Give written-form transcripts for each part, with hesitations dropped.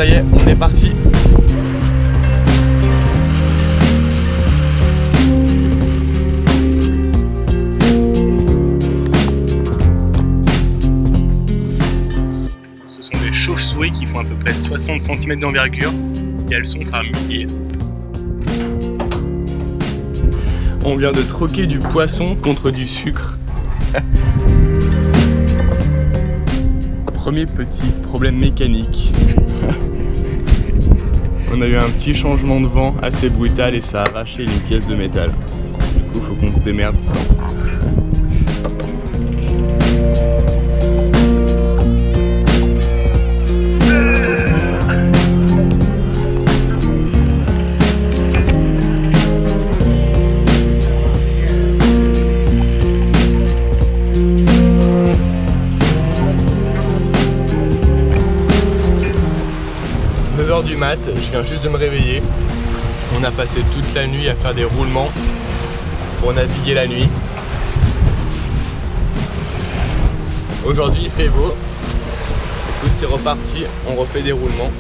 ça y est, on est parti. Ce sont des chauves-souris qui font à peu près 60 cm d'envergure et elles sont par milliers. On vient de troquer du poisson contre du sucre. Premier petit problème mécanique. On a eu un petit changement de vent assez brutal et ça a arraché les pièces de métal. Du coup, il faut qu'on se démerde sans. 9h du mat, je viens juste de me réveiller. On a passé toute la nuit à faire des roulements pour naviguer la nuit. Aujourd'hui il fait beau. Du coup c'est reparti, on refait des roulements.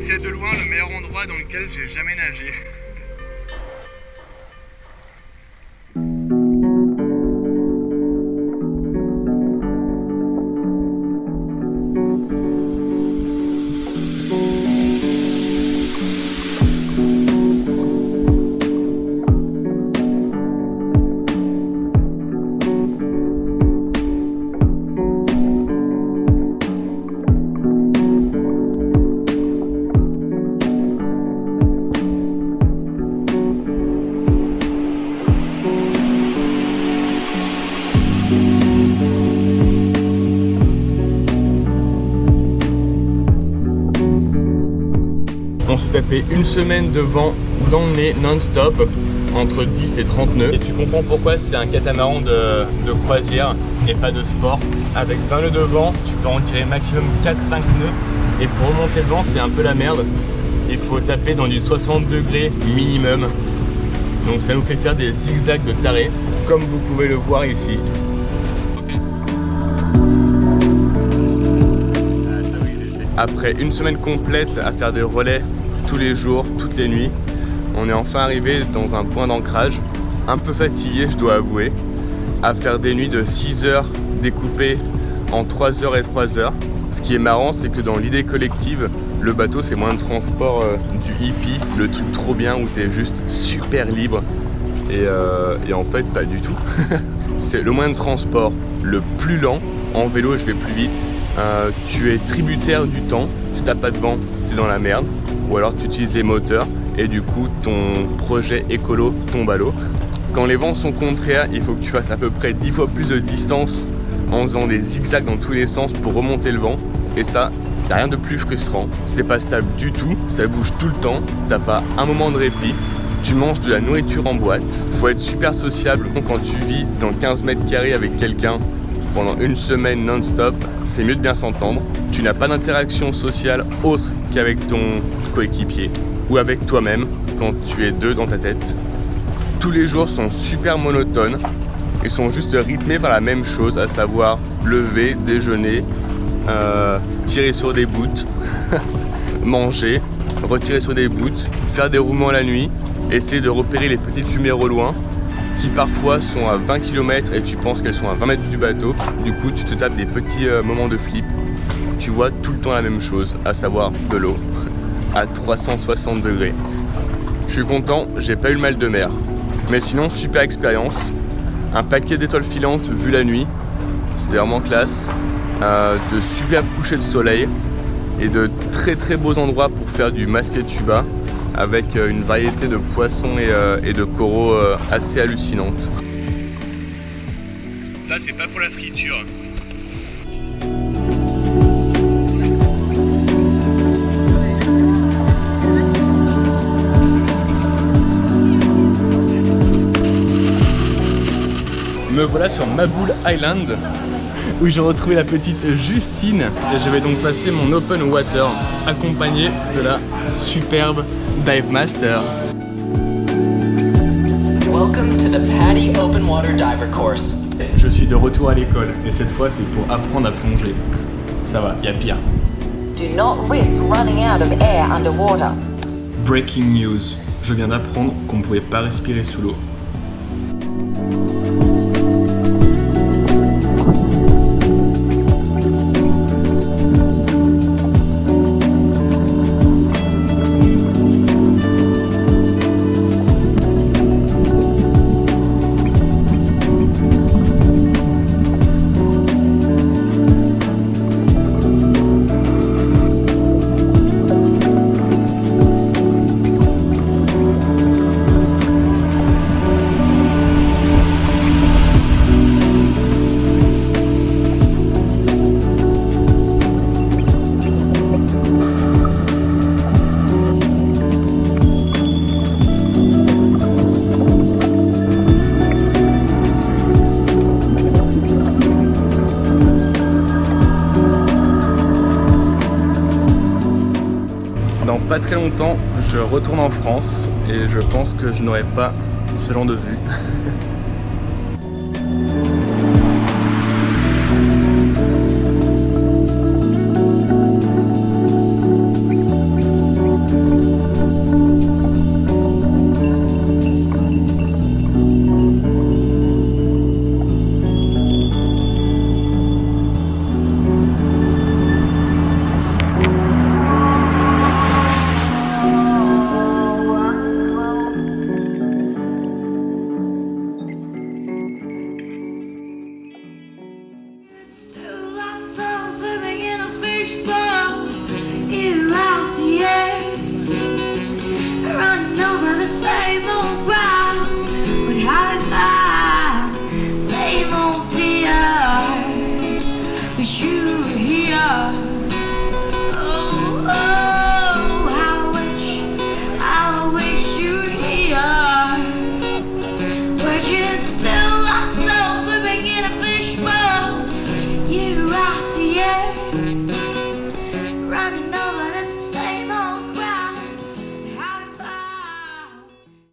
C'est de loin le meilleur endroit dans lequel j'ai jamais nagé. On s'est tapé une semaine de vent dans le nez non-stop, entre 10 et 30 nœuds. Et tu comprends pourquoi c'est un catamaran de croisière et pas de sport. Avec 20 nœuds de vent, tu peux en tirer maximum 4-5 nœuds. Et pour remonter le vent, c'est un peu la merde. Il faut taper dans du 60 degrés minimum. Donc ça nous fait faire des zigzags de taré, comme vous pouvez le voir ici. Après une semaine complète à faire des relais tous les jours, toutes les nuits, on est enfin arrivé dans un point d'ancrage. Un peu fatigué, je dois avouer, à faire des nuits de 6 heures découpées en 3 heures et 3 heures. Ce qui est marrant, c'est que dans l'idée collective, le bateau c'est moyen de transport du hippie, le truc trop bien où tu es juste super libre. Et en fait, pas du tout. C'est le moyen de transport le plus lent. En vélo, je vais plus vite. Tu es tributaire du temps. Si t'as pas de vent, tu es dans la merde. Ou alors tu utilises les moteurs et du coup ton projet écolo tombe à l'eau. Quand les vents sont contraires, il faut que tu fasses à peu près 10 fois plus de distance en faisant des zigzags dans tous les sens pour remonter le vent. Et ça, y a rien de plus frustrant. C'est pas stable du tout, ça bouge tout le temps, t'as pas un moment de répit. Tu manges de la nourriture en boîte. Faut être super sociable. Quand tu vis dans 15 mètres carrés avec quelqu'un pendant une semaine non-stop, c'est mieux de bien s'entendre. Tu n'as pas d'interaction sociale autre qu'avec ton coéquipier ou avec toi-même quand tu es deux dans ta tête. Tous les jours sont super monotones. Ils sont juste rythmés par la même chose, à savoir lever, déjeuner, tirer sur des boots, manger, retirer sur des boots, faire des roulements la nuit, essayer de repérer les petites lumières au loin qui parfois sont à 20 km et tu penses qu'elles sont à 20 mètres du bateau. Du coup tu te tapes des petits moments de flip. Tu vois tout le temps la même chose, à savoir de l'eau à 360 degrés. Je suis content, j'ai pas eu le mal de mer. Mais sinon, super expérience. Un paquet d'étoiles filantes vu la nuit. C'était vraiment classe. De superbes couchers de soleil. Et de très très beaux endroits pour faire du masqué tuba. Avec une variété de poissons et de coraux assez hallucinante. Ça, c'est pas pour la friture. Me voilà sur Maboul Island où j'ai retrouvé la petite Justine et je vais donc passer mon open water accompagné de la superbe Dive Master. Welcome to the PADI Open Water Diver Course. Je suis de retour à l'école et cette fois c'est pour apprendre à plonger. Ça va, y a pire. Do not risk running out of air underwater. Breaking news, je viens d'apprendre qu'on ne pouvait pas respirer sous l'eau. Dans pas très longtemps, je retourne en France et je pense que je n'aurai pas ce genre de vue. Running over